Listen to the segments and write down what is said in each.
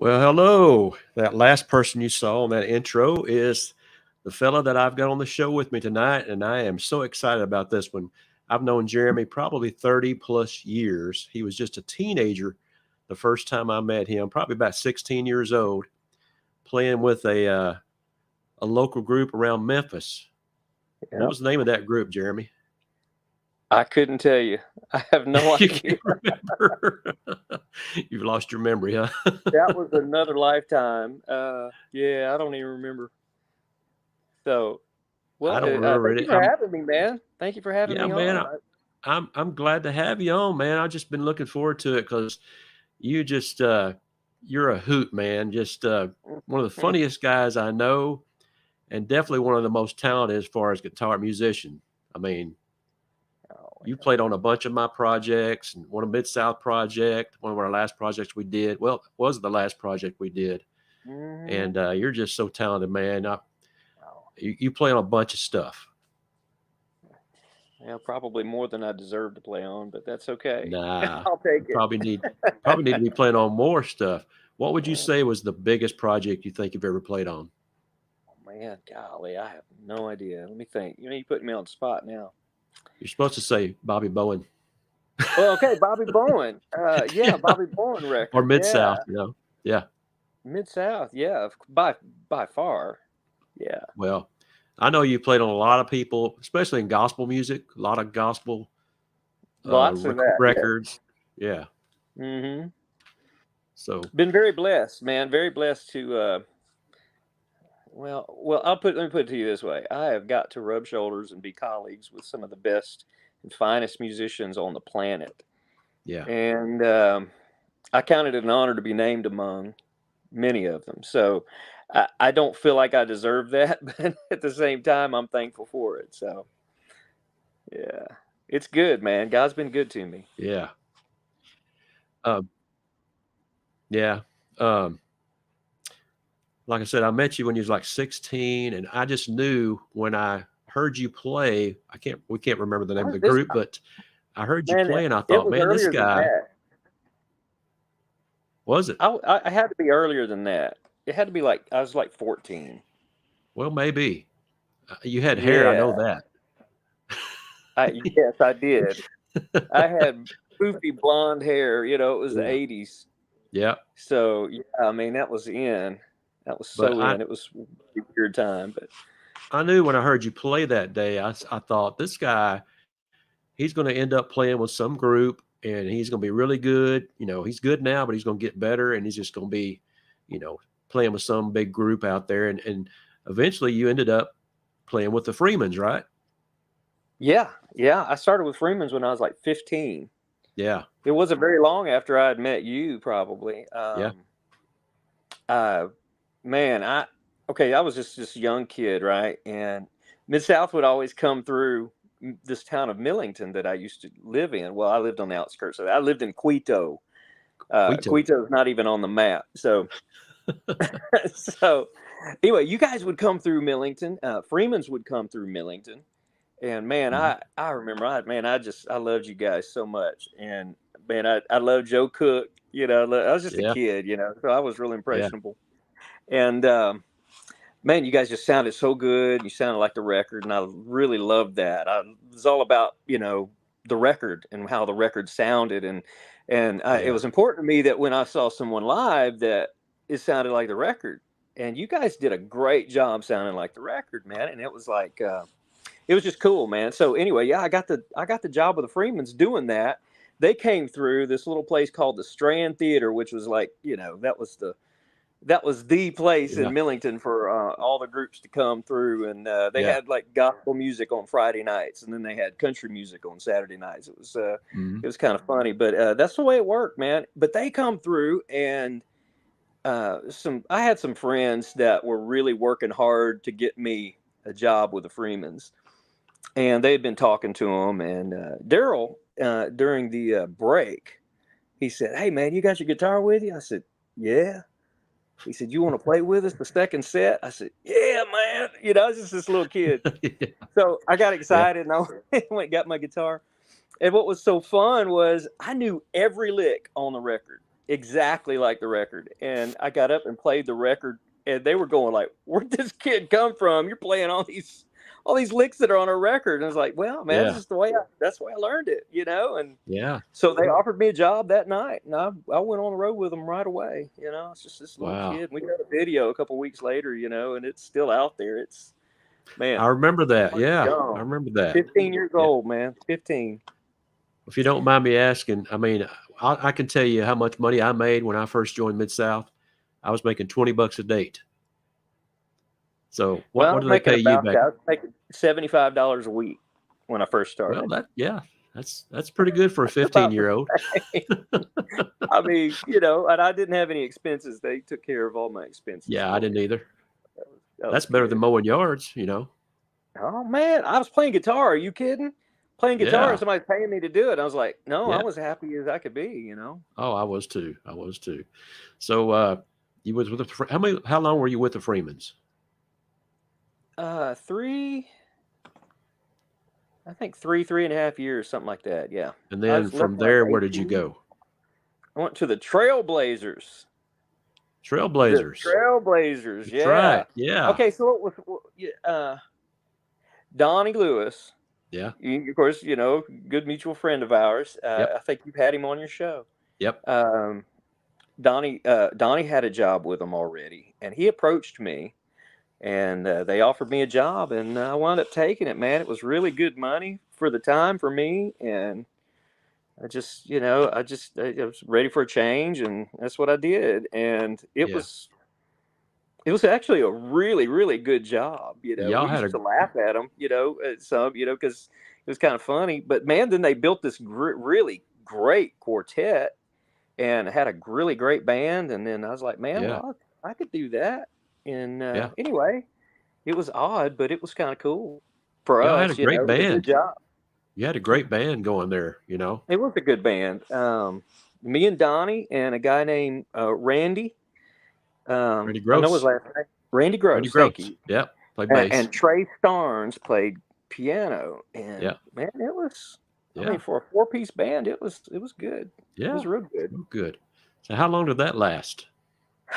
Well, hello. That last person you saw on that intro is the fella that I've got on the show with me tonight, and I am so excited about this one. I've known Jeremy probably 30 plus years. He was just a teenager the first time I met him, probably about 16 years old, playing with a local group around Memphis. What Yeah, was the name of that group, Jeremy? I couldn't tell you. I have no You idea. can't remember. You've lost your memory, huh? That was another lifetime. Yeah, I don't even remember. So, I well, don't remember thank you it. for having me, man. Thank you for having Yeah, me man. on. I'm glad to have you on, man. I've just been looking forward to it because you just you're a hoot, man. Just one of the funniest guys I know, and definitely one of the most talented as far as guitar musician. I mean, Oh, you played on a bunch of my projects and one of Midsouth project, one of our last projects we did. Well, it was the last project we did, mm-hmm. and you're just so talented, man. Oh, You play on a bunch of stuff. yeah, probably more than I deserve to play on, but that's okay. Nah, I'll you take it. probably need to be playing on more stuff. What would you say was the biggest project you think you've ever played on? Oh, man, golly, I have no idea. Let me think. You putting me on the spot now. You're supposed to say Bobby Bowen. Well, okay, Bobby Bowen. Yeah, Yeah. Bobby Bowen Or record. Mid Yeah, South, you know. Yeah. Mid South. Yeah, by far. Yeah. Well, I know you played on a lot of people, especially in gospel music, a lot of gospel Lots of that, yes. records. Yeah. Hmm. So Been very blessed, man. Very blessed to. Well. Let me put it to you this way: I have got to rub shoulders and be colleagues with some of the best and finest musicians on the planet, yeah. and I count it an honor to be named among many of them. So I don't feel like I deserve that, but at the same time, I'm thankful for it. So yeah, it's good, man. God's been good to me. Yeah. Um, yeah. Um, like I said, I met you when you was like 16, and I just knew when I heard you play. We can't remember the name of What the is this? group, but I heard you Man, play, and I it thought, was man, this earlier than guy that. was it. I had to be earlier than that. It had to be like I was like 14. Well, maybe you had hair. I know Yeah, that. yes, I did. I had poofy blonde hair. It was the Yeah. '80s. Yeah. So yeah, I mean that was in. That was But so in. It was a weird time, but I knew when I heard you play that day, I thought this guy, he's going to end up playing with some group and he's going to be really good. You know, he's good now, but he's going to get better and he's just going to be, you know, playing with some big group out there. And eventually you ended up playing with the Freemans, right? yeah. I started with Freeman's when I was like 15. Yeah. It wasn't very long after I had met you, probably. Yeah. Uh, Man, I was just this young kid, right? And Mid South would always come through this town of Millington that I used to live in. Well, I lived on the outskirts of that. I lived in Quito. Quito. Quito is not even on the map. So, so anyway, you guys would come through Millington. Freeman's would come through Millington, and man, Mhm. I remember, I loved you guys so much, and man, I loved Joe Cook. I was just a Yeah. kid, so I was really Yeah. impressionable, and man, you guys just sounded so good. You sounded like the record, and I really loved that. It was all about the record and how the record sounded, and it Yeah. was important to me that when I saw someone live that it sounded like the record. And you guys did a great job sounding like the record, man. And it was like it was just cool, man. So anyway, yeah, I got the job with the Freemans doing that. They came through this little place called the Strand Theater, which was like that was the place Yeah. in Millington for all the groups to come through, and they Yeah. had like gospel music on Friday nights, and then they had country music on Saturday nights. It was Mhm. it was kind of funny, but that's the way it worked, man. But they come through, and some I had some friends that were really working hard to get me a job with the Freemans, and they had been talking to them, and Daryl during the break, he said, "Hey man, you got your guitar with you?" I said, "Yeah." He said, "You want to play with us the second set?" I said, "Yeah, man." I was just this little kid. So I got Yeah. excited and I went and got my guitar. And what was so fun was I knew every lick on the record. exactly like the record. And I got up and played the record, and they were going like, "Where'd this kid come from? You're playing all these licks that are on a record." And I was like, "Well, man, Yeah. that's just that's the way I learned it, you know." And Yeah. so they offered me a job that night, and I went on the road with them right away. You know, it's just this little Wow. kid. We got a video a couple weeks later, you know, and it's still out there. It's I man, remember that. I was Yeah. I young, remember that. 15 years Yeah. old, man, 15. If you don't mind me asking, I mean, I can tell you how much money I made when I first joined Mid-South. I was making $20 a date. So Well, I what was do they making pay you about back? that. I was making $75 a week when I first Well, started. that's pretty good for a That's about the 15-year-old. I mean, you know, and I didn't have any expenses. They took care of all my expenses Yeah, I for didn't me. either. That was That's better than good. mowing yards, you know. Oh man, I was playing guitar. Are you kidding? Playing guitar and Yeah. somebody's paying me to do it. I was like, no, I Yeah. was happy as I could be, you know. Oh, I was too. I was too. So you was with how long were you with the Freemans? Three, I think 3.5 years, something like that. Yeah. And I then was left from like there, where did you 18. go? I went to the Trailblazers. The Trailblazers. Trailblazers, That's right. yeah. Yeah. Okay, so Donnie Lewis, Yeah. of course, you know, good mutual friend of ours. Yep. I think you've had him on your show. Yep. Donnie had a job with him already, and he approached me, and they offered me a job, and I wound up taking it. Man, it was really good money for the time for me, and I just, you know, I was ready for a change, and that's what I did, and Yeah. it was actually a really, really good job. You know, Y'all we had used to laugh at them, you know, at some, you know, because it was kind of funny. But man, then they built this really great quartet and had a really great band. And then I was like, man, yeah. well, I could do that. And Yeah. anyway, it was odd, but it was kind of cool for Y'all had a us. You know, great it was a good band. job. You had a great band going there, you know. It was a good band. Me and Donnie and a guy named Randy. Randy I know his Gross. last name. Randy Randy Gross. Thank Gross. you. Yep. Play bass. And Trey Starnes played piano, and Yeah. man, it was. I Yeah. mean, for a four-piece band, it was good. It Yeah. was real good. Oh, good. So how long did that last?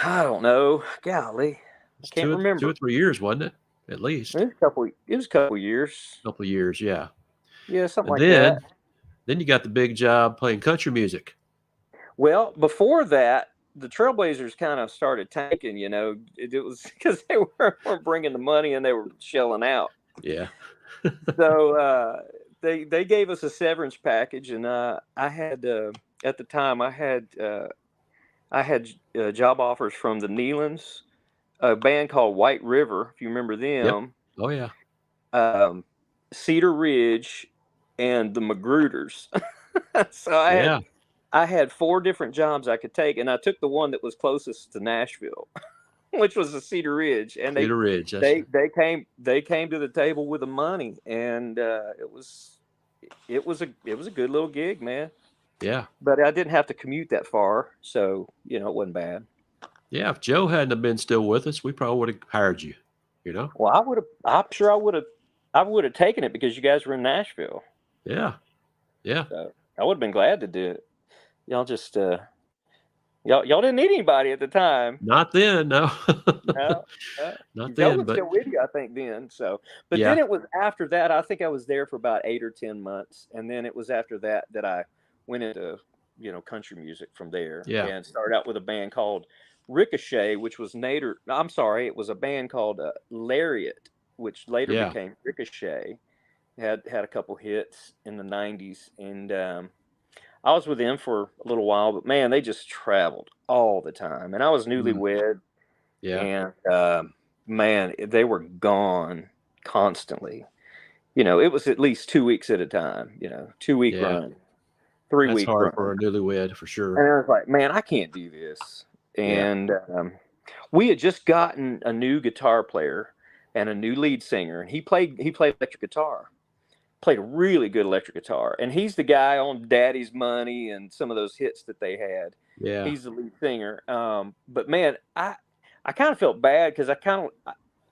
I don't know, golly, I It's can't two or remember. 3 years, wasn't it? At least It was a couple years. a couple of years. Yeah. Yeah, something And like that. then you got the big job playing country music. Well, before that, the Trailblazers kind of started tanking. You know, it was because they weren't bringing the money and they were shelling out. Yeah. So they gave us a severance package, and I had at the time I had job offers from the Nealons, a band called White River, if you remember Yep. them, Oh yeah. um, Cedar Ridge, and the Magruders. So Yeah. I had four different jobs I could take, and I took the one that was closest to Nashville, which was the Cedar Ridge, and Cedar Ridge. That's they came to the table with the money, and it was a good little gig, man. yeah. But I didn't have to commute that far, so you know it wasn't bad. Yeah. If Joe hadn't have been still with us, we probably would have hired you. You know. Well, I would have. I'm sure I would have taken it because you guys were in Nashville. Yeah. Yeah. So I would have been glad to do it. Y'all just y'all didn't need anybody at the time. Not then. No. No, Not Joe then. was But still with you, I think, then. So, but then yeah. it was after that. I think I was there for about 8 or 10 months, and then it was after that that I went into country music from there, Yeah. and started out with a band called Ricochet, which was Nader. I'm sorry, it was a band called Lariat, which later Yeah. became Ricochet. Had a couple hits in the '90s, and I was with them for a little while. But man, they just traveled all the time, and I was Mm. newlywed. Yeah. And man, they were gone constantly. You know, it was at least 2 weeks at a time. You know, 2 week Yeah. run, 3 week That's hard run. for a newlywed for And sure. I was like, man, I can't do this. Yeah. And we had just gotten a new guitar player and a new lead singer, and he played electric guitar. Played a really good electric guitar, and he's the guy on Daddy's Money and some of those hits that they had. Yeah. He's the lead singer. But man, I kind of felt bad because I kind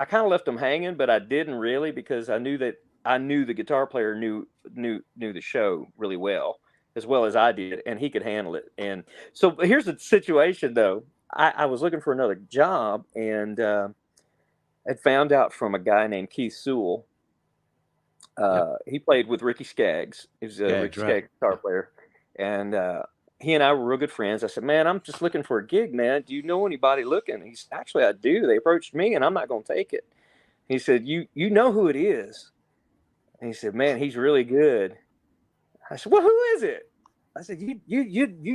of left them hanging, but I didn't really, because I knew the guitar player knew the show really well, as well as I did, and he could handle it. And so here's the situation, though. I was looking for another job, and had found out from a guy named Keith Sewell. Yep. He played with Ricky Skaggs. He was a Skaggs, Ricky right. Skaggs guitar player, and he and I were real good friends. I said, "Man, I'm just looking for a gig, man. Do you know anybody looking?" He's actually, I do. They approached me, and I'm not going to take it. He said, "You know who it is?" And he said, "Man, he's really good." I said, "Well, who is it?" I said, "You.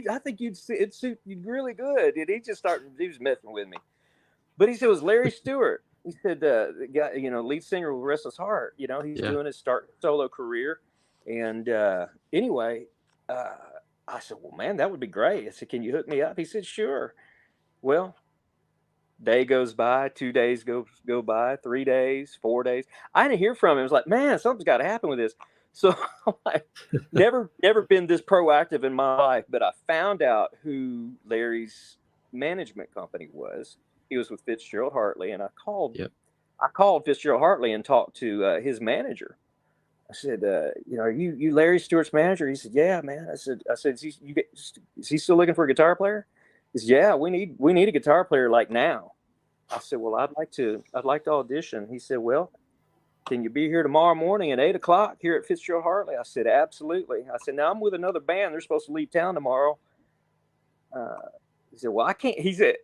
I think it'd suit you really good." And he was messing with me. But he said it was Larry Stewart. He said the guy, lead singer of Restless Heart. He's Yeah. doing his solo career. And anyway, uh, I said, "Well, man, that would be great." I said, "Can you hook me up?" He said, "Sure." Well, day goes by, 2 days go by, 3 days, 4 days. I didn't hear from him. I was like, "Man, something's got to happen with this." So I never been this proactive in my life, but I found out who Larry's management company was. He was with Fitzgerald Hartley, and Yep. I called Fitzgerald Hartley and talked to his manager. I said, "Are you Larry Stewart's manager?" He said, "Yeah, man." I said, is he still looking for a guitar player?" He said, "Yeah, we need a guitar player like now." I said, "Well, I'd like to audition." He said, "Well, can you be here tomorrow morning at 8 o'clock here at Fitzgerald Hartley?" I said, "Absolutely." I said, "Now I'm with another band. They're supposed to leave town tomorrow." Uh, he said, "Well, I can't." He said,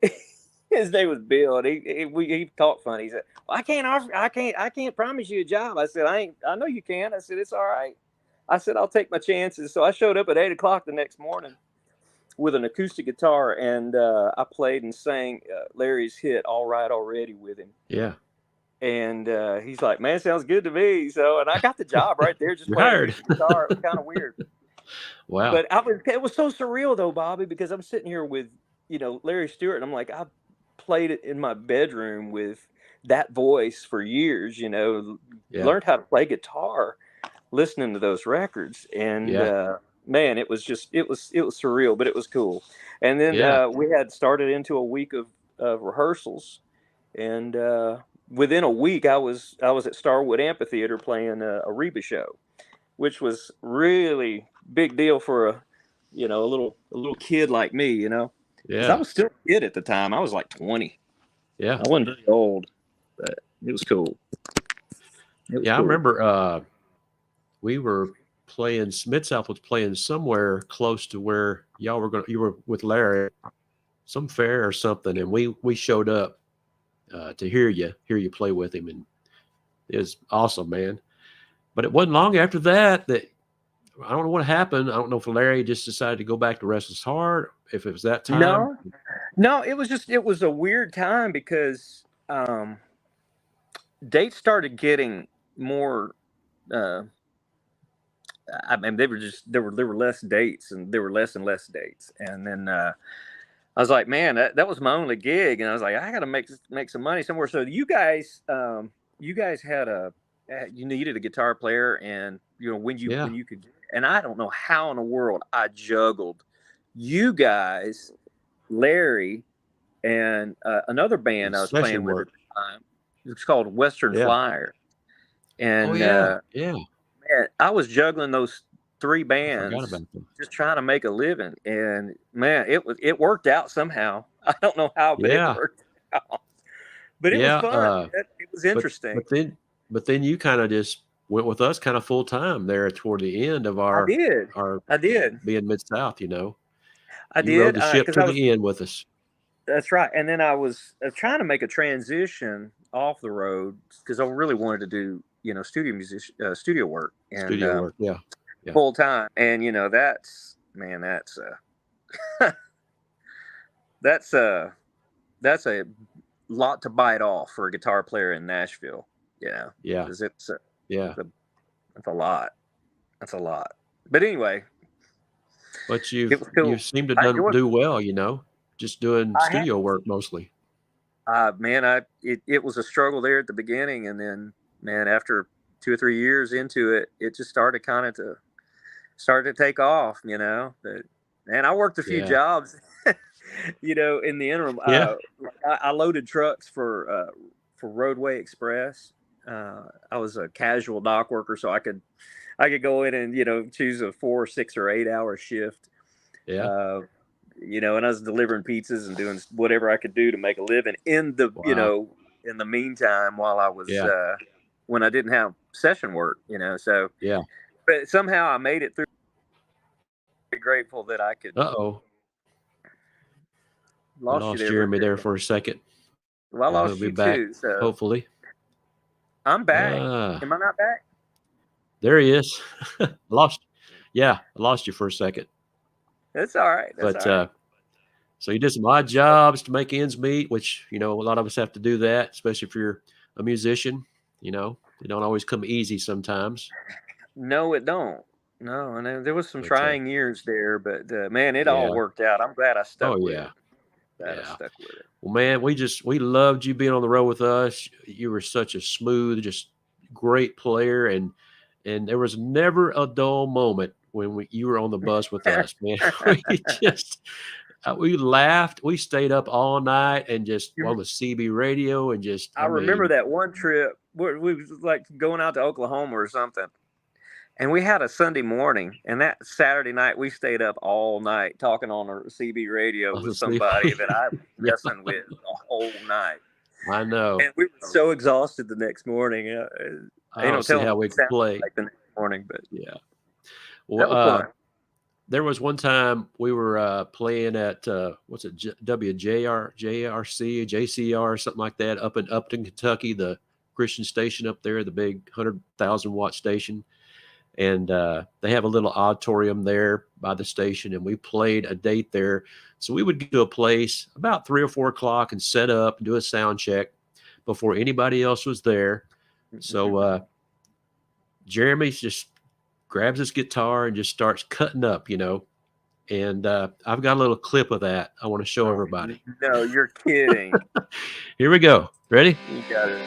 his name was Bill, and he talked funny. He said, "Well, I can't promise you a job." I said, I know you can." I said, "It's all right." I said, "I'll take my chances." So I showed up at 8 o'clock the next morning with an acoustic guitar, and I played and sang Larry's hit "All Right Already" with him. Yeah. And he's like, "Man, sounds good to me." So, and I got the job right there, just You're playing hired. acoustic guitar. It was kind of weird, Wow. but it was so surreal though, Bobby, because I'm sitting here with Larry Stewart, and I'm like, I've played it in my bedroom with that voice for years. Yeah. Learned how to play guitar, listening to those records, and Yeah. man, it was surreal, but it was cool. And then Yeah. we had started into a week of rehearsals, and within a week, I was at Starwood Amphitheater playing a Reba show, which was really big deal for a little kid like me, because I Yeah. was still a kid at the time. I was like 20. Yeah. I wasn't very old, but it was cool. It was Yeah. I cool. remember we were playing, Midsouth was playing somewhere close to where you were with Larry, some fair or something, and we showed up to hear you play with him, and it was awesome, man. But it wasn't long after that I don't know what happened. I don't know if Larry just decided to go back to Restless Heart, if it was that time. No, it was a weird time because dates started getting more. Uh, I mean, there were less dates, and there were less and less dates, and then I was like, "Man, that was my only gig," and I was like, "I got to make some money somewhere." So you guys you needed a guitar player, and when Yeah. you could, and I don't know how in the world I juggled you guys, Larry, and another The band I was session playing with at work. the time. It's called Western Yeah. Flyer, Oh and yeah. Yeah. man, I was juggling those three I forgot bands, about that. just trying to make a living. And man, it worked out somehow. I don't know how, but it Yeah. worked out. But it was Yeah. fun. It was But interesting. but then you kind of just went with us kind of full time there toward the end of I did. our I did. being Mid-South, I You rode did. the ship Because to the end with us. that's right. And then I was trying to make a transition off the road because I really wanted to do, studio work and Studio work. Yeah. Yeah. full time. And that's that's a lot to bite off for a guitar player in Nashville, Yeah. because Yeah. it's a lot. That's a lot. But anyway, But it was you cool. seem to I enjoyed it. do well, just doing I had, studio work mostly. man, it was a struggle there at the beginning, and then, man, after 2 or 3 years into it, it just started to take off, But man, I worked a few Yeah. jobs, in the interim. Yeah. I loaded trucks for Roadway Express. I was a casual dock worker, so I could go in and, choose a 4, 6, or 8 hour shift. Yeah. And I was delivering pizzas and doing whatever I could do to make a living in the, Wow. in the meantime while I was, Yeah. when I didn't have session work, so, Yeah. but somehow I made it through. Grateful that I could. Uh-oh. We Lost you lost there for a Jeremy there second. for a second. Well, I He'll lost be you back, too, so hopefully. I'm back. Ah, Am I not back? there he is. Lost. Yeah, I lost you for a second. That's all right. That's But all right. so you did some odd jobs to make ends meet, which, a lot of us have to do that, especially if you're a musician. They don't always come easy sometimes. No, it don't. No, and there was some But trying years there, but man, it all yeah. worked out. I'm glad I stuck Oh, with yeah. it. Glad I Yeah. stuck with it. Well, man, we loved you being on the road with us. You were such a smooth, just great player, and there was never a dull moment when you were on the bus with us, man. We laughed. We stayed up all night and just on the CB radio and just, I remember that one trip where we was like going out to Oklahoma or something. And we had a Sunday morning, and that Saturday night we stayed up all night talking on a CB radio with somebody that I was messing with the whole night. I know. And we were so exhausted the next morning. I don't see how we could play like the next morning, but yeah. That was fun. There was one time we were playing at what's it, JCR, something like that, up in Upton, Kentucky, the Christian station up there, the big 100,000 watt station. And they have a little auditorium there by the station, and we played a date there. So we would get to a place about 3 or 4 o'clock and set up and do a sound check before anybody else was there. So Jeremy just grabs his guitar and just starts cutting up, and I've got a little clip of that I want to show everybody. No, you're kidding. Here we go. Ready? You got it.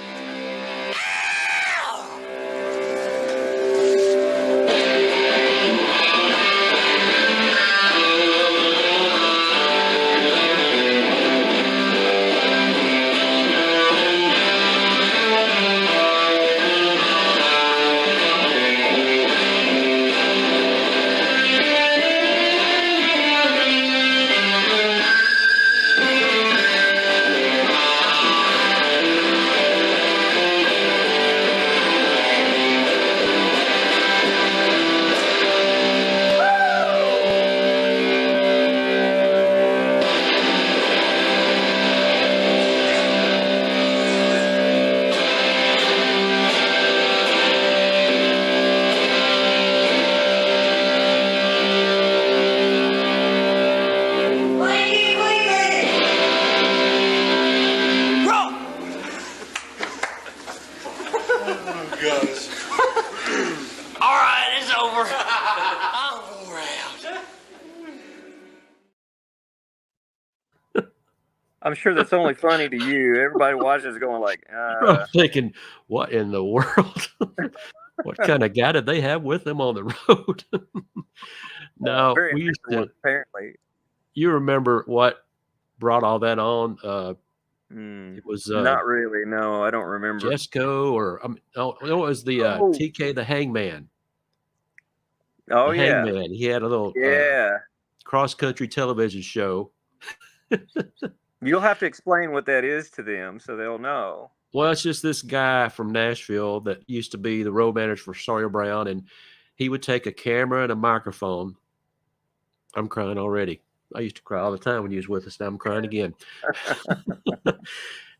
I'm sure that's only funny to you. Everybody watches going like, I'm thinking, what in the world? What kind of guy did they have with them on the road? No, we used to. Apparently, you remember what brought all that on? It was not really. No, I don't remember. Jesco, or it was the TK the Hangman. Oh, the Hangman. He had a little cross country television show. You'll have to explain what that is to them so they'll know. Well, it's just this guy from Nashville that used to be the road manager for Sawyer Brown, and he would take a camera and a microphone. I'm crying already. I used to cry all the time when he was with us. Now I'm crying again.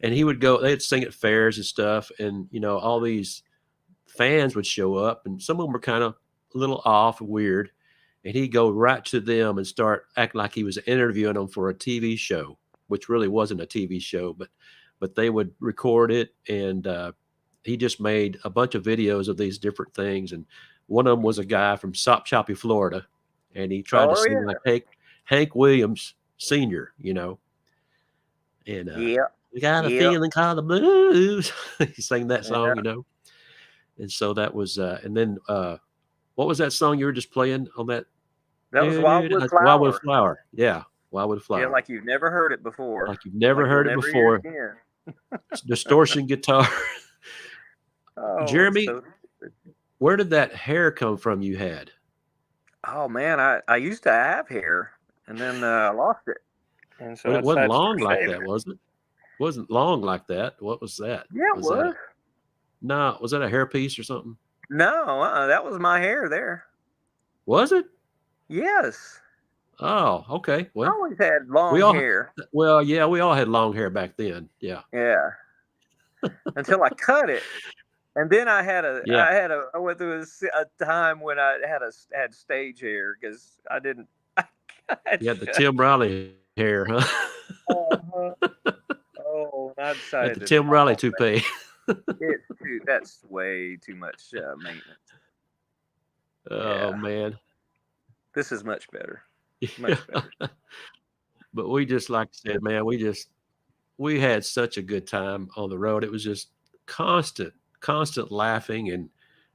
And he would go, they'd sing at fairs and stuff, and, all these fans would show up, and some of them were kind of a little off and weird, and he'd go right to them and start acting like he was interviewing them for a TV show, which really wasn't a TV show, but they would record it, and he just made a bunch of videos of these different things. And one of them was a guy from Sop Choppy, Florida, and he tried to sing like Hank Williams Sr., and we got a feeling called the blues. He sang that song, and so that was, and then what was that song you were just playing on that? That was Wildwood Flower. Wildwood Flower, yeah. Wildwood Flower. Yeah, like you've never heard it before. Like you've never heard it before. Distortion guitar. Oh, Jeremy, where did that hair come from you had? Oh man, I used to have hair, and then I lost it, and so But I it wasn't decided to long start like shaving that, it. was it? Wasn't long like that. What was that? Yeah, it Was that was. a no? Was that a hairpiece or something? No, that was my hair there. Was it? Yes, Oh, okay. I Well, always had we long all hair. well, yeah, we all had long hair back then. Yeah, Yeah, until I cut it, and then yeah. I went through a time when I had stage hair because I didn't. I got You had the shut. Tim Riley hair, huh? Uh-huh. Oh, and I Had decided the to Tim trim Riley all that. toupee. That's way too much maintenance. Oh Yeah, man. this is much better. Yeah. Much better. But we just like I said, man, we had such a good time on the road. It was just constant laughing and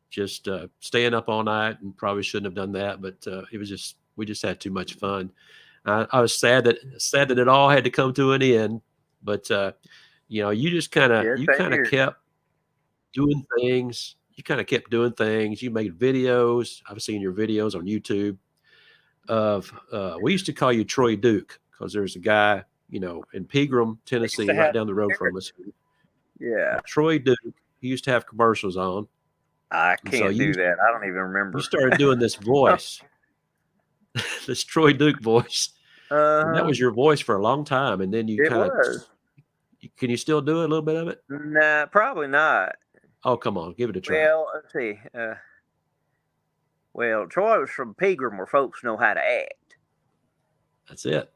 just staying up all night, and probably shouldn't have done that, but it was just we just had too much fun. I was sad that it all had to come to an end, but Yeah, you same kind of here. kept doing things. You kind of kept doing things. You made videos. I've seen your videos on YouTube of we used to call you Troy Duke because there's a guy, in Pegram, I used Tennessee, to right have down the road hair. from us. Yeah, Troy Duke, he used to have commercials on. I And so can't do that. I don't even you remember. started doing this voice, this Troy Duke voice. And that Uh-huh. was your voice for a long time. And then you It kind of, was. can you still do it, a little bit of it? Nah, probably not. Oh, come on, give it a try. Well, let's see. Well, Troy was from Pegram, where folks know how to act, That's it.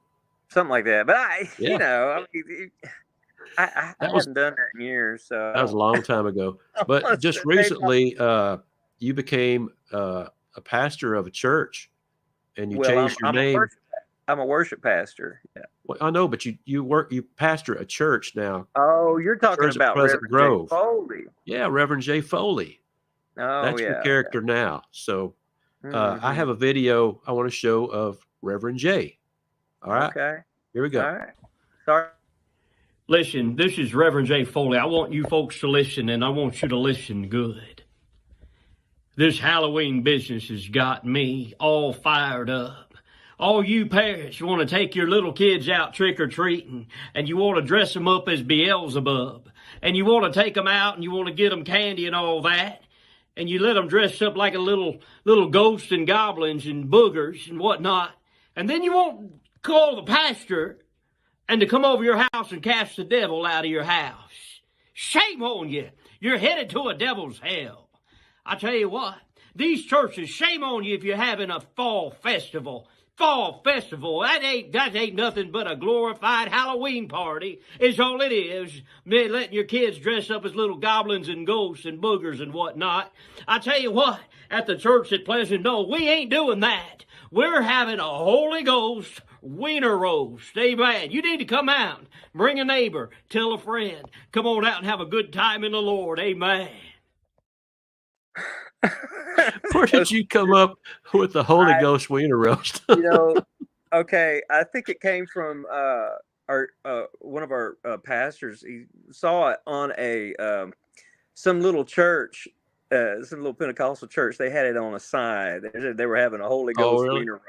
something like that. But Yeah, I mean, I that was hadn't done that in years, so that was a long time ago. I But want to just say my. recently, you became a pastor of a church, and you Well, changed your name. I'm a worship pastor. Yeah. Well, I know, but you pastor a church now, Oh, you're talking Church of about Pleasant Reverend J. Grove. Foley. Yeah, Reverend Jay Foley. Oh That's your yeah. character now. So I Mm-hmm. have a video I want to show of Reverend Jay. All right, Okay. here we All go. right. Sorry. Listen, this is Reverend J. Foley. I want you folks to listen, and I want you to listen good. This Halloween business has got me all fired up. All you parents want to take your little kids out trick-or-treating, and you want to dress them up as Beelzebub, and you want to take them out, and you want to get them candy and all that, and you let them dress up like a little ghosts and goblins and boogers and whatnot, and then you won't call the pastor and to come over your house and cast the devil out of your house. Shame on you. You're headed to a devil's hell. I tell you what, these churches, shame on you if you're having a fall festival. Fall festival, that ain't nothing but a glorified Halloween party, is all it is. Letting your kids dress up as little goblins and ghosts and boogers and whatnot. I tell you what, at the church at Pleasant Knoll, we ain't doing that. We're having a Holy Ghost wiener roast. Amen. You need to come out, bring a neighbor, tell a friend. Come on out and have a good time in the Lord. Amen. Where did you come up with the Holy Ghost wiener roast? Okay, I think it came from our one of our pastors. He saw it on a some little church, some little Pentecostal church. They had it on a sign. They were having a Holy Oh, Ghost really? wiener roast.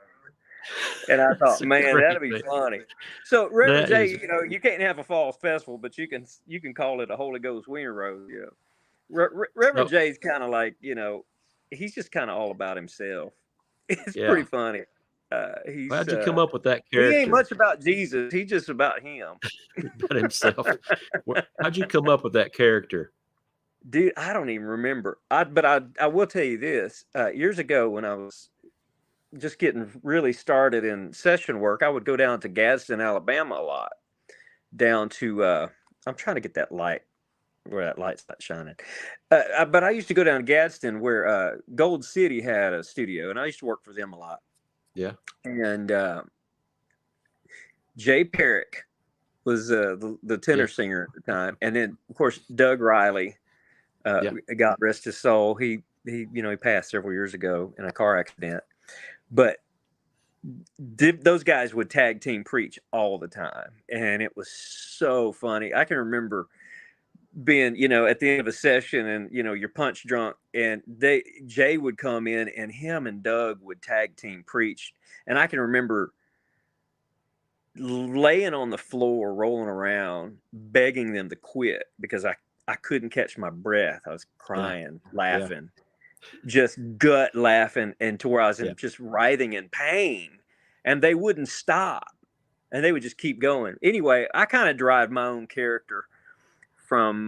And I That's thought, a man, great that'd be thing. funny. So Reverend That Jay, is, you can't have a fall festival, but you can call it a Holy Ghost wiener roast. Reverend so, Jay's kind of like, he's just kind of all about himself. It's pretty yeah. funny. He's How'd you come up with that he ain't character much about Jesus. He's just about him, about himself? How'd you come up with that character? dude. I don't even remember. But I will tell you this. Years ago, when I was just getting really started in session work, I would go down to Gadsden, Alabama a lot. Down to I'm trying to get that light where that light's not shining. But I used to go down to Gadsden where Gold City had a studio, and I used to work for them a lot. Yeah. And Jay Perrick was the tenor singer at the time, and then of course Doug Riley, God rest his soul. He passed several years ago in a car accident, but those guys would tag team preach all the time, and it was so funny. I can remember being, at the end of a session and, you're punch drunk, and Jay would come in and him and Doug would tag team preach. And I can remember laying on the floor, rolling around, begging them to quit because I couldn't catch my breath. I was crying, laughing, just gut laughing, and to where I was just writhing in pain, and they wouldn't stop, and they would just keep going. Anyway, I kind of derived my own character from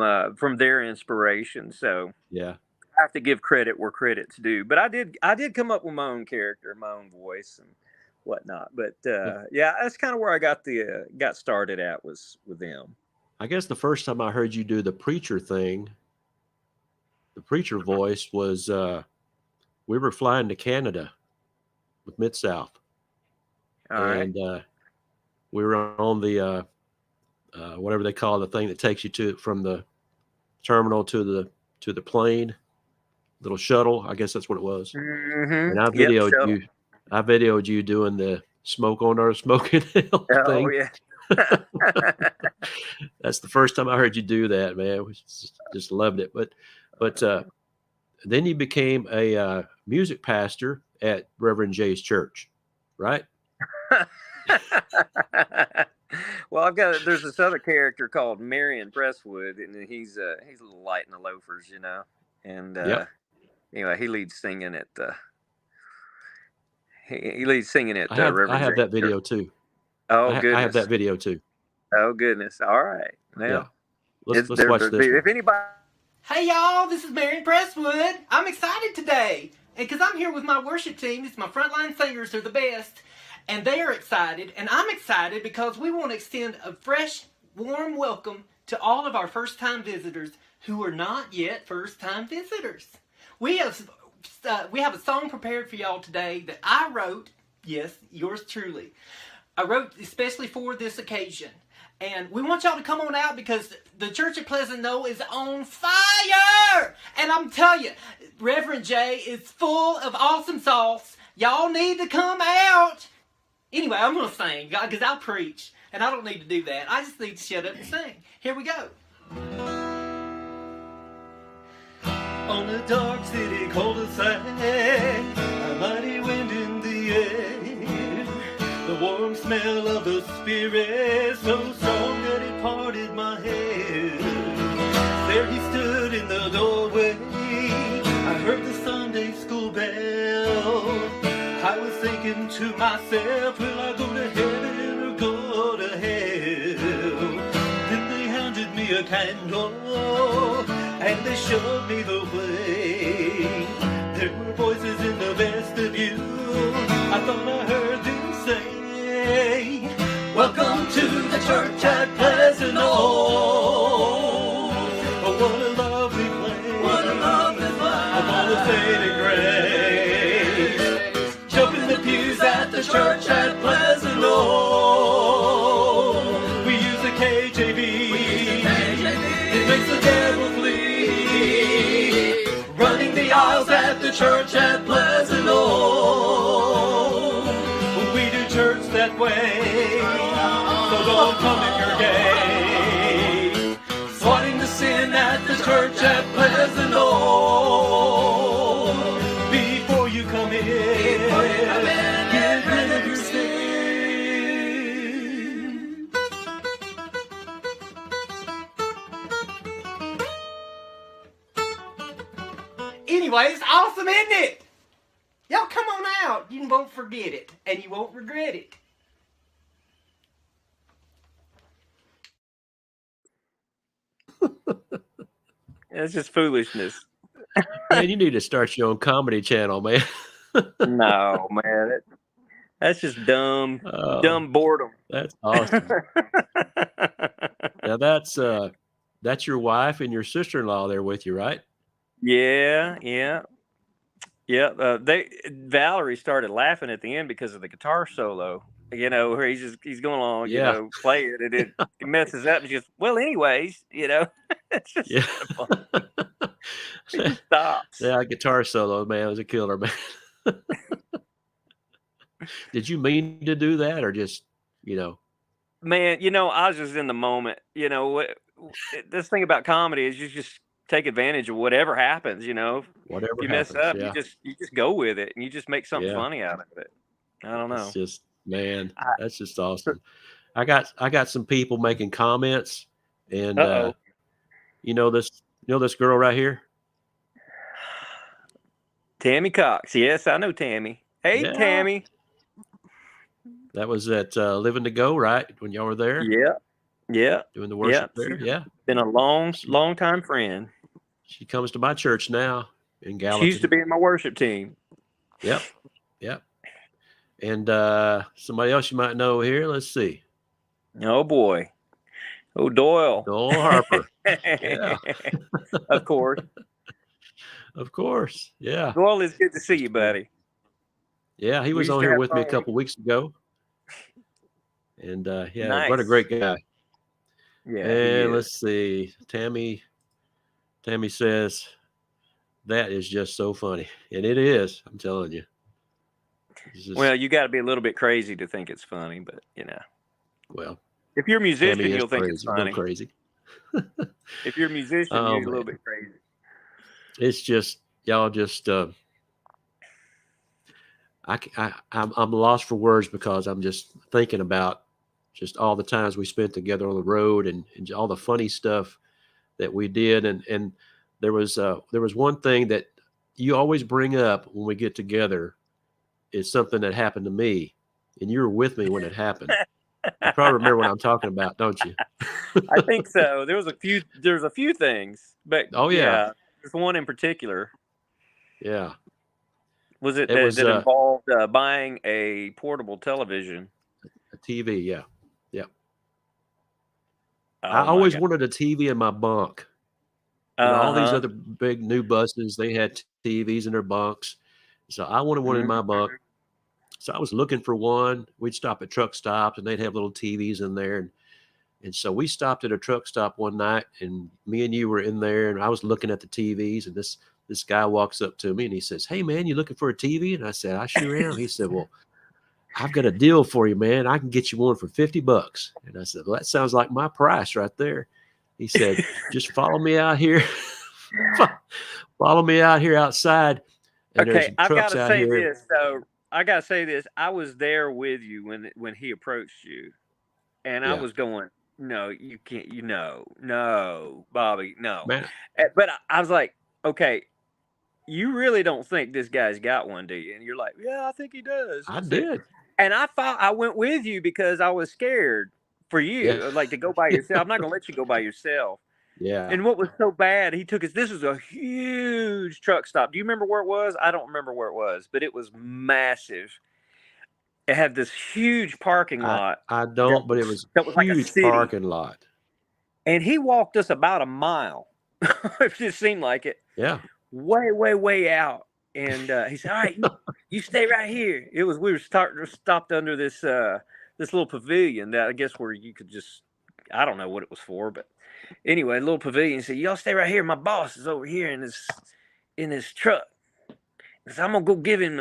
their inspiration. So I have to give credit where credit's due. But I did come up with my own character, my own voice, and whatnot. But that's kind of where I got started at, was with them. I guess the first time I heard you do the preacher thing, the preacher voice, was we were flying to Canada with Midsouth. And we were on the whatever they call the thing that takes you from the terminal to the plane, little shuttle. I guess that's what it was. Mm-hmm. And I videoed you doing the smoke on our smoking thing. Oh yeah. That's the first time I heard you do that, man. We just loved it. But then you became a music pastor at Reverend Jay's church, right? Well, there's this other character called Marion Presswood, and he's a little light in the loafers, And anyway, he leads singing at Reverend. I have that video too. Oh, goodness. I have that video too. Oh, goodness. All right. Now, let's watch this. If anybody. Hey, y'all, this is Marion Presswood. I'm excited today. And because I'm here with my worship team, it's my frontline singers, they're the best. And they are excited. And I'm excited because we want to extend a fresh, warm welcome to all of our first-time visitors who are not yet first-time visitors. We have a song prepared for y'all today that I wrote. Yes, yours truly. I wrote especially for this occasion. And we want y'all to come on out because the Church at Pleasant Knoll is on fire! And I'm telling you, Reverend Jay is full of awesome sauce. Y'all need to come out. Anyway, I'm going to sing because I'll preach. And I don't need to do that. I just need to shut up and sing. Here we go. On a dark city cul-de-sac, a mighty wind in the air. The warm smell of the Spirit, so strong that it parted my hair. There he stood in the doorway, I heard the Sunday school bell. I was thinking to myself, will I go to heaven or go to hell? Then they handed me a candle, and they showed me the way. There were voices in the vestibule, I thought I heard them say, welcome to the church at Pleasant Knoll. Oh, what a lovely place. What a lovely place. Upon a saving grace. Jump in the pews at the church at Pleasant Knoll. We use the KJV. It makes the devil flee. Running the aisles at the church at Pleasant Knoll. Church that way, so don't come if you're gay. Swatting the sin at the church at Pleasant Knoll. Before you come in, get rid of your sin. Anyway, it's awesome, isn't it? Y'all come on out. You won't forget it, and you won't regret it. It's just foolishness. Man, you need to start your own comedy channel, man. No, man. That's just dumb boredom. That's awesome. Now that's your wife and your sister-in-law there with you, right? Yeah. Valerie started laughing at the end because of the guitar solo. Where he's going along, play it, and it messes up. And she goes, well, anyways, it's just fun. He just stops. Yeah, guitar solo, man, was a killer, man. Did you mean to do that, or just, Man, I was just in the moment. This thing about comedy is you just take advantage of whatever happens. If Whatever you mess happens. up, Yeah. you just go with it and you just make something Yeah. funny out of it. I don't It's know. just, man, I, that's just awesome. I got some people making comments, and uh-oh. you know this girl right here? Tammy Cox. Yes, I know Tammy. Hey, Yeah. Tammy. That was at Living to Go, right? When y'all were there Yeah. Yeah. doing the Yeah. worship there. She's Yeah. been a long, She long time friend. she comes to my church now in She used to Gallatin. be in my worship team. Yep. Yep. And somebody else you might know here. Let's see. Oh boy. Oh, Doyle. Noel Harper. Yeah. Of course. Of course. Yeah. Doyle, it's good to see you, So, buddy. yeah, he We was used on to here have with me a fun. couple weeks ago. And yeah, what a Nice. great guy. Yeah, he And is. let's see. Tammy says that is just so funny. And it is, I'm telling you. It's just, Well, you got to be a little bit crazy to think it's funny, but well, if you're a musician, Tammy is you'll think it's crazy, a little funny. crazy. If you're a musician, Oh, you're a man. little bit crazy. It's just, y'all just, I'm lost for words because I'm just thinking about just all the times we spent together on the road and all the funny stuff that we did. And there was one thing that you always bring up when we get together is something that happened to me, and you were with me when it happened. You probably remember what I'm talking about, don't you? I think so. There's a few things, but Oh yeah. there's one in particular. Yeah. Was it It was that involved buying a portable television? a TV. Yeah. Yeah. Oh I my always God. wanted a TV in my bunk. All these Uh-huh. other big new buses, they had TVs in their bunks. So I wanted one in my bunk. So I was looking for one. We'd stop at truck stops and they'd have little TVs in there. And so we stopped at a truck stop one night and me and you were in there and I was looking at the TVs and this guy walks up to me and he says, "Hey man, you looking for a TV?" And I said, "I sure am." He said, "Well, I've got a deal for you, man. I can get you one for $50." And I said, "Well, that sounds like my price right there." He said, "Just follow me out here." Follow me out here outside. And there's Okay, I've got trucks to out say here. this. So I got to say this. I was there with you when he approached you, and I Yeah. was going, "No, you can't. No, Bobby, no." Man, But I was like, "Okay, you really don't think this guy's got one, do you?" And you're like, "Yeah, I think he does." I said, did. and I thought I went with you because I was scared for Yeah. you, like to go by yourself. I'm not gonna let you go by yourself. Yeah. And what was so bad, he took us. This was a huge truck stop. Do you remember where it was? I don't remember where it was, but it was massive. It had this huge parking lot I don't, but it was that was like a huge city. parking lot. And he walked us about a mile. It just seemed like it. Yeah. Way, way, way out. And he said, "All right, you stay right here." We were stopped under this little pavilion that I guess where you could just, I don't know what it was for, but anyway, a little pavilion. He said, "Y'all stay right here. My boss is over here in his truck. He said, I'm gonna go give him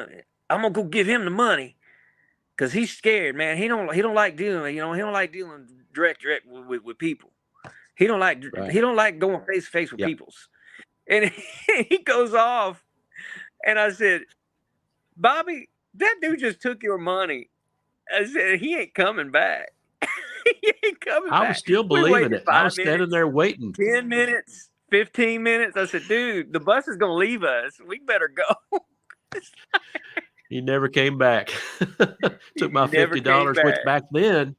the money because he's scared, man. He don't like dealing, he don't like dealing direct with people. He don't like going face to face with peoples." And he goes off, and I said, "Bobby, that dude just took your money." I said, "He ain't coming back." He ain't coming I back. was still We believing waited it. I 5 was standing minutes, there waiting. 10 minutes, 15 minutes. I said, "Dude, the bus is going to leave us. We better go." He never came back. Took my He never came $50, which back. back then,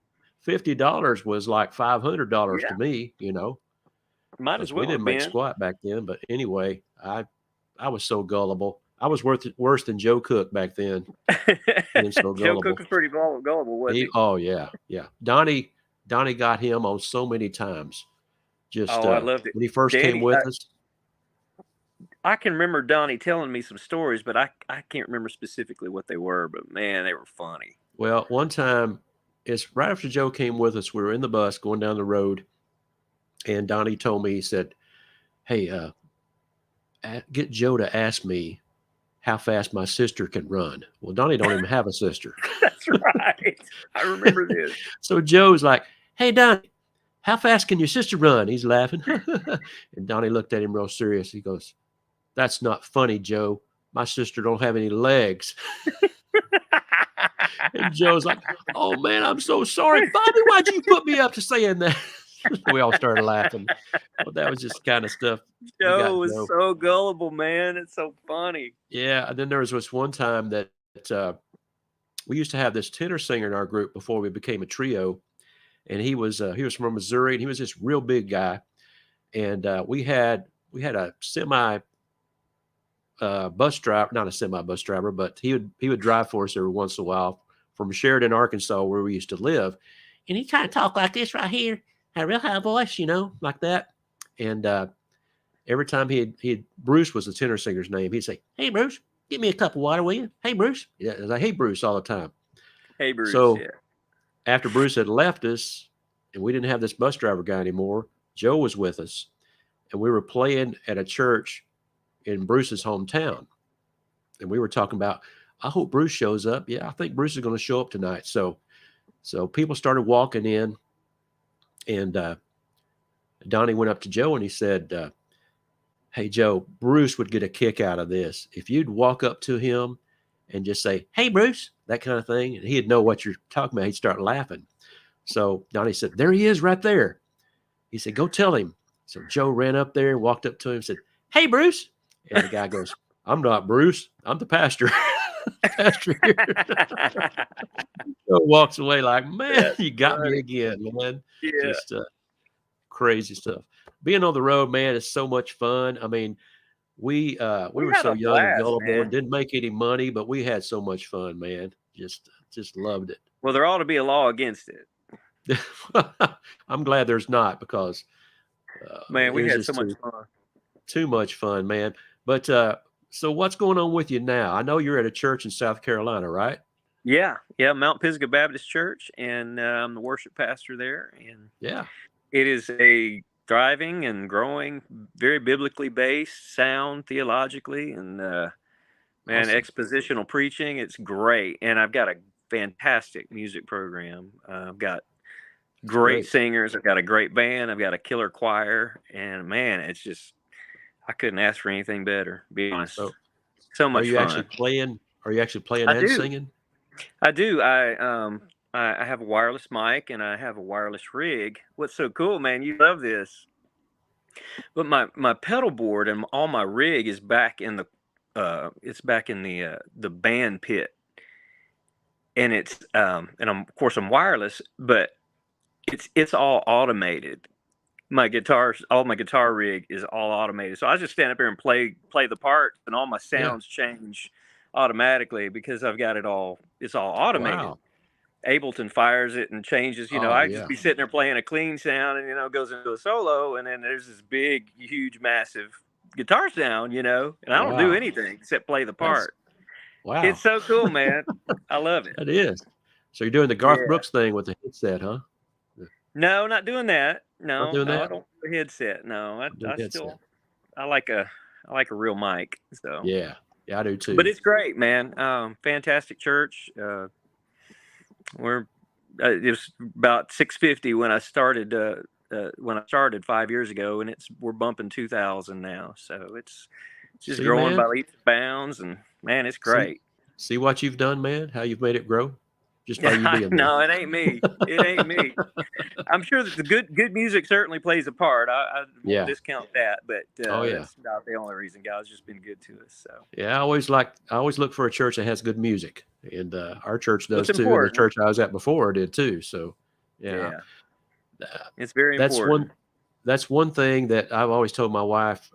$50 was like $500 to me, Might because as we well didn't have make been. squat back then. But anyway, I was so gullible. I was worse than Joe Cook back then. Being so Joe gullible. Cook was pretty gullible, wasn't he? Oh yeah, yeah. Donnie got him on so many times. Just I loved it. when he first came with us. I can remember Donnie telling me some stories, but I can't remember specifically what they were. But man, they were funny. Well, one time, it's right after Joe came with us. We were in the bus going down the road, and Donnie told me, he said, "Hey, get Joe to ask me how fast my sister can run. Well, Donnie don't even have a sister. That's right. I remember this. So Joe's like, hey, Donnie, how fast can your sister run? He's laughing. And Donnie looked at him real serious. He goes, that's not funny, Joe. My sister don't have any legs. And Joe's like, oh, man, I'm so sorry. Bobby, why'd you put me up to saying that? We all started laughing. But that was just kind of stuff. Joe was so gullible, man. It's so funny. Yeah. And then there was this one time that we used to have this tenor singer in our group before we became a trio. And he was from Missouri, and he was this real big guy. And we had a semi bus driver, not a semi bus driver, but he would drive for us every once in a while from Sheridan, Arkansas, where we used to live. And he kind of talked like this right here, had a real high voice, like that. And every time Bruce was the tenor singer's name, he'd say, hey, Bruce, give me a cup of water, will you? Hey, Bruce. Yeah, I was like, hey, Bruce, all the time. Hey, Bruce. So yeah. After Bruce had left us and we didn't have this bus driver guy anymore, Joe was with us. And we were playing at a church in Bruce's hometown. And we were talking about, I hope Bruce shows up. Yeah, I think Bruce is going to show up tonight. So people started walking in, and Donnie went up to Joe and he said, hey, Joe, Bruce would get a kick out of this. If you'd walk up to him and just say, hey, Bruce, that kind of thing, and he'd know what you're talking about. He'd start laughing. So Donnie said, there he is right there. He said, go tell him. So Joe ran up there and walked up to him and said, hey, Bruce. And the guy goes, I'm not Bruce. I'm the pastor. Pastor here. Joe walks away like, man, you got me again, man. Yeah. Just crazy stuff. Being on the road, man, is so much fun. I mean, we were so young and gullible and didn't make any money, but we had so much fun, man. Just loved it. Well, there ought to be a law against it. I'm glad there's not, because man, we had so much fun. Too much fun, man. But so what's going on with you now? I know you're at a church in South Carolina, right? Yeah, Mount Pisgah Baptist Church, and I'm the worship pastor there. And yeah, it is a thriving and growing, very biblically based, sound theologically, and man, awesome. Expositional preaching. It's great, and I've got a fantastic music program. I've got great singers. I've got a great band. I've got a killer choir, and man, it's just, I couldn't ask for anything better, to be honest. So much fun. Are you actually playing and singing? I do. I have a wireless mic and I have a wireless rig. What's so cool, man, you love this. But my pedal board and all my rig is back in the the band pit. And it's and I'm wireless, but it's all automated. All my guitar rig is all automated. So I just stand up here and play the parts, and all my sounds change automatically because I've got it's all automated. Wow. Ableton fires it and changes, I just be sitting there playing a clean sound, and it goes into a solo, and then there's this big, huge, massive guitar sound, and I don't do anything except play the part. Wow. It's so cool, man. I love it. It is. So you're doing the Garth Brooks thing with the headset, huh? No, not doing that. No, I don't do the headset. No, I like a real mic. So yeah, I do too. But it's great, man. Fantastic church. It was about 650 when I started. When I started 5 years ago, and we're bumping 2,000 now. So it's just growing by leaps and bounds, and man, it's great. See what you've done, man. How you've made it grow. Just by you being there. No, it ain't me. It ain't me. I'm sure that the good music certainly plays a part. I won't discount that, but that's not the only reason. God's just been good to us. So yeah, I always look for a church that has good music, and our church does too. And the church I was at before did too. So yeah. It's very important. That's one thing that I've always told my wife.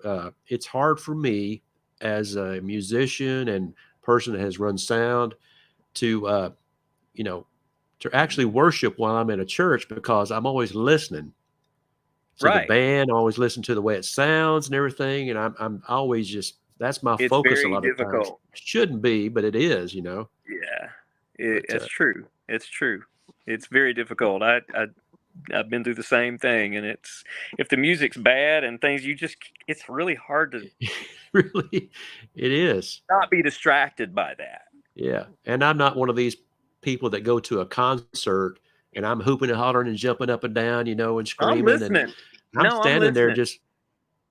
It's hard for me as a musician and person that has run sound to to actually worship while I'm in a church, because I'm always listening to the band. I always listen to the way it sounds and everything. And I'm always that's my focus a lot of times. Shouldn't be, but it is, Yeah, it's true. It's true. It's very difficult. I've been through the same thing, and it's if the music's bad and things, it's really hard to Really, it is. not be distracted by that. Yeah. And I'm not one of these people that go to a concert and I'm hooping and hollering and jumping up and down, and I'm screaming. listening. And I'm No, I'm standing there listening. just,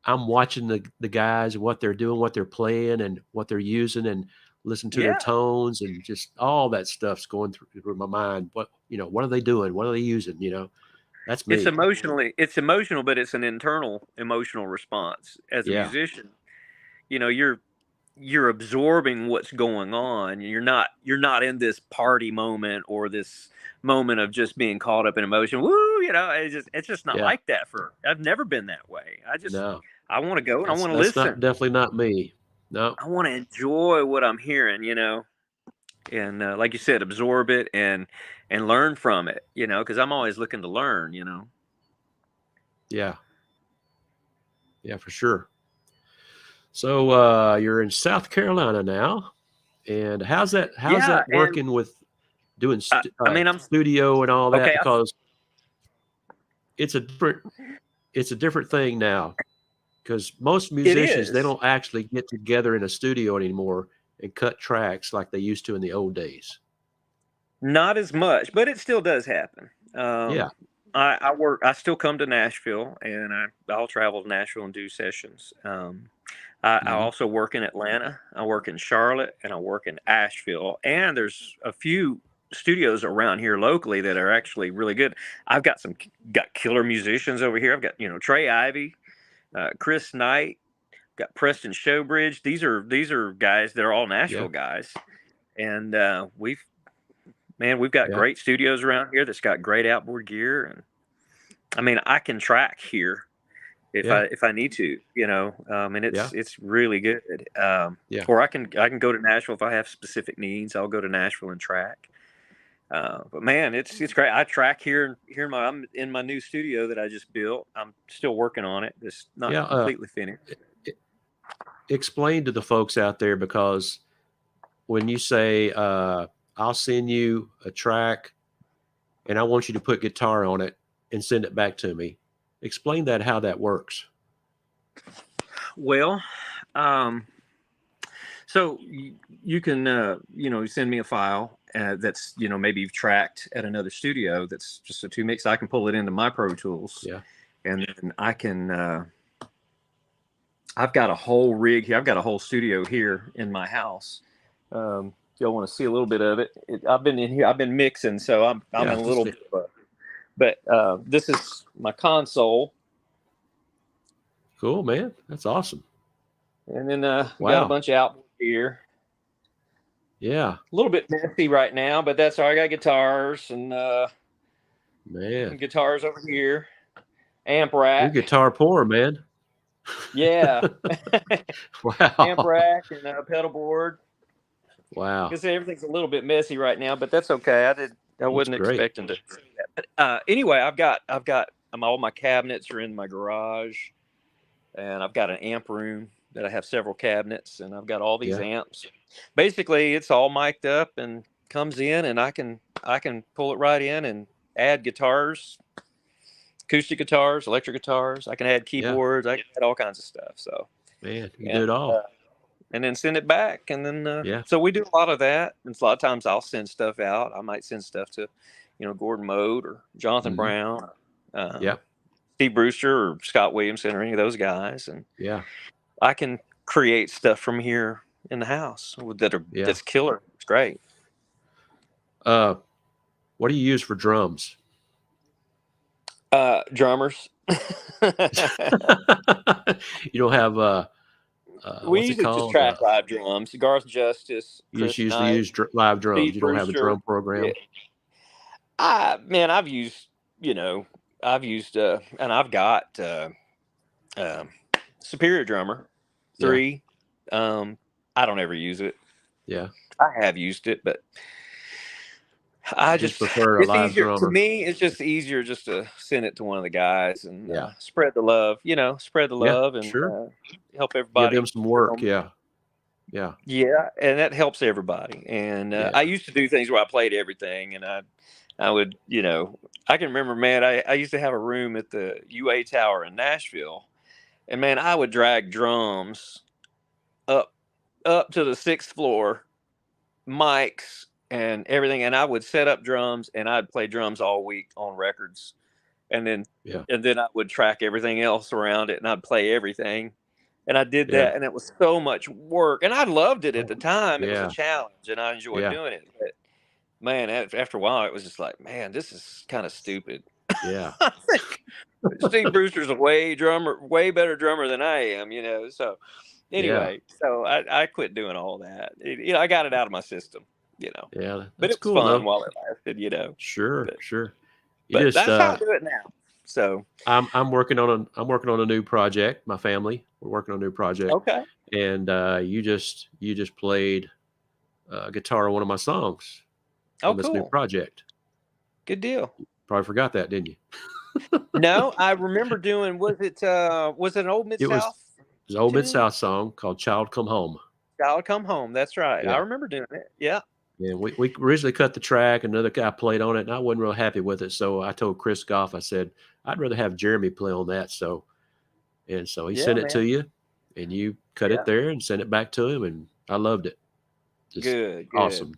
I'm watching the guys and what they're doing, what they're playing and what they're using, and listen to their Yeah. tones, and just all that stuff's going through my mind. What are they doing? What are they using? That's me. It's emotional, but it's an internal emotional response. As a Yeah. musician, you're absorbing what's going on. You're not in this party moment or this moment of just being caught up in emotion. Woo, it's just not Yeah. like that. I've never been that way. No. I want to go and I want to That's listen. definitely not me. No. I want to enjoy what I'm hearing, and like you said, absorb it and learn from it, because I'm always looking to learn, Yeah. Yeah, for sure. So you're in South Carolina now, and how's that working with doing I'm studio and all that? Okay, Because it's a different thing now. Because most musicians, they don't actually get together in a studio anymore and cut tracks like they used to in the old days. Not as much, but it still does happen. Yeah. I still come to Nashville, and I'll travel to Nashville and do sessions. I also work in Atlanta, I work in Charlotte, and I work in Asheville. And there's a few studios around here locally that are actually really good. I've got killer musicians over here. I've got, Trey Ivy, Chris Knight, got Preston Showbridge. These are guys that are all Nashville guys. And we've got great studios around here that's got great outboard gear. And I mean, I can track here if I need to, and it's really good. Or I can go to Nashville if I have specific needs. I'll go to Nashville and track. But man, it's great. I track here I'm in my new studio that I just built. I'm still working on it. It's not completely finished. Explain to the folks out there, because when you say I'll send you a track and I want you to put guitar on it and send it back to me, explain how that works. Well, so you can send me a file that's maybe you've tracked at another studio that's just a 2 mix. I can pull it into my Pro Tools, and then I can. I've got a whole rig here. I've got a whole studio here in my house. If y'all want to see a little bit of it, I've been in here. I've been mixing, so I'm in a little bit. But this is my console. Cool, man. That's awesome. And then got a bunch of outboard gear. Yeah. A little bit messy right now, but that's all right. I got guitars and guitars over here. Amp rack. You're guitar poor, man. Yeah. Wow. Amp rack and pedal board. Wow. Because everything's a little bit messy right now, but that's okay. I wasn't expecting to see that. But anyway, I've got all my cabinets are in my garage, and I've got an amp room that I have several cabinets, and I've got all these amps. Basically, it's all mic'd up and comes in, and I can pull it right in and add guitars, acoustic guitars, electric guitars. I can add keyboards. I can add all kinds of stuff. So, man, you do it all. And then send it back. And then, so we do a lot of that. And a lot of times I'll send stuff out. I might send stuff to, Gordon Mode or Jonathan Brown, Steve Brewster or Scott Williamson or any of those guys. And I can create stuff from here in the house that's killer. It's great. What do you use for drums? Drummers. You don't have we usually just track live drums. Garth Justice. You just usually use live drums. Steve you don't have a drum program. I've used, and I've got Superior Drummer 3. I don't ever use it. Yeah, I have used it, but I just prefer a live drummer. To me, it's just easier just to send it to one of the guys and spread the love. Spread the love and help everybody. Give them some work. Yeah, and that helps everybody. And I used to do things where I played everything, and I would, I can remember, man, I used to have a room at the UA Tower in Nashville, and man, I would drag drums up to the 6th floor, mics and everything, and I would set up drums and I'd play drums all week on records, and then I would track everything else around it, and I'd play everything. And I did that, and it was so much work, and I loved it at the time. It was a challenge, and I enjoyed doing it. But man, after a while, it was just like, man, this is kind of stupid. Yeah. I think Steve Brewster's a way better drummer than I am, So anyway, so I quit doing all that. I got it out of my system, Yeah, but it was cool, fun while it lasted, Sure. But that's how I do it now. So I'm working on a new project. My family, we're working on a new project. Okay. And you just played guitar on one of my songs on this new project. Good deal. Probably forgot that, didn't you? No, I remember doing. Was it an old Midsouth? It was an old Midsouth song called "Child Come Home." Child Come Home. That's right. Yeah. I remember doing it. Yeah. Yeah, we originally cut the track. Another guy played on it, and I wasn't real happy with it. So I told Chris Goff, I said, I'd rather have Jeremy play on that. So he sent it to you, and you cut it there and sent it back to him, and I loved it. Just good. Awesome.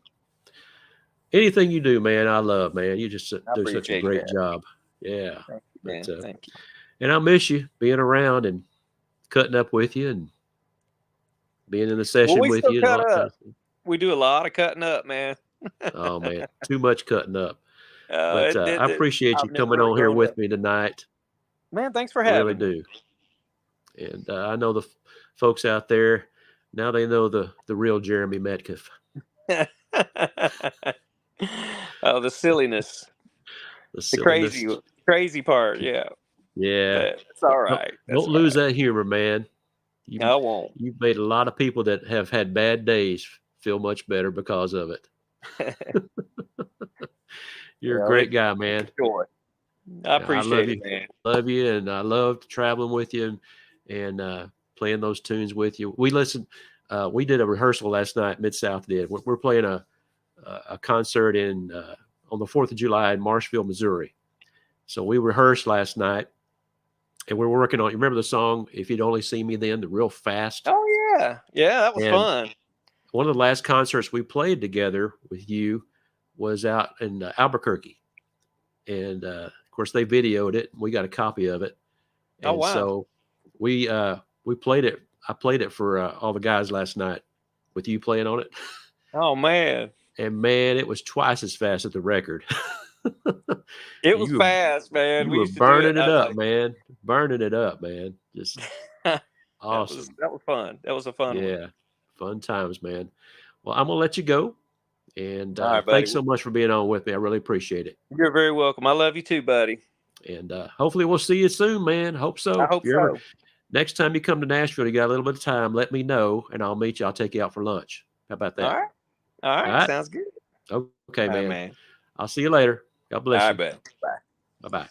Anything you do, man, I love, man. You just do such a great job. Yeah. Thank you, man. Thank you. And I miss you being around and cutting up with you and being in the session with you. And all that kind of thing. We do a lot of cutting up, man. Oh, man. Too much cutting up. But I appreciate you coming on here with me tonight. Man, thanks for having me. I really do. And I know the folks out there, now they know the real Jeremy Medkiff. Oh, the silliness. The crazy part. Yeah. Yeah. It's all right. Don't lose that humor, man. I won't. You've made a lot of people that have had bad days feel much better because of it. You're a great guy, man. Sure. I appreciate it, man. Love you, and I loved traveling with you and playing those tunes with you. We listened. We did a rehearsal last night. Midsouth did. We're playing a concert on the 4th of July in Marshville, Missouri. So we rehearsed last night, and we're working on. You remember the song "If You'd Only See Me Then"? The real fast. Oh yeah, that was fun. One of the last concerts we played together with you was out in Albuquerque, and of course they videoed it. We got a copy of it. And wow! So we played it. I played it for all the guys last night with you playing on it. Oh man! And man, it was twice as fast as the record. It was fast, man. We were burning it up, man. Burning it up, man. Just awesome. That was fun. That was a fun one. Yeah. Fun times, man. Well, I'm going to let you go. And right, thanks so much for being on with me. I really appreciate it. You're very welcome. I love you too, buddy. And hopefully we'll see you soon, man. Hope so. I hope so. Next time you come to Nashville, you got a little bit of time, let me know, and I'll meet you. I'll take you out for lunch. How about that? All right. Sounds good. Okay, man. I'll see you later. God bless you. Bye. Bye-bye.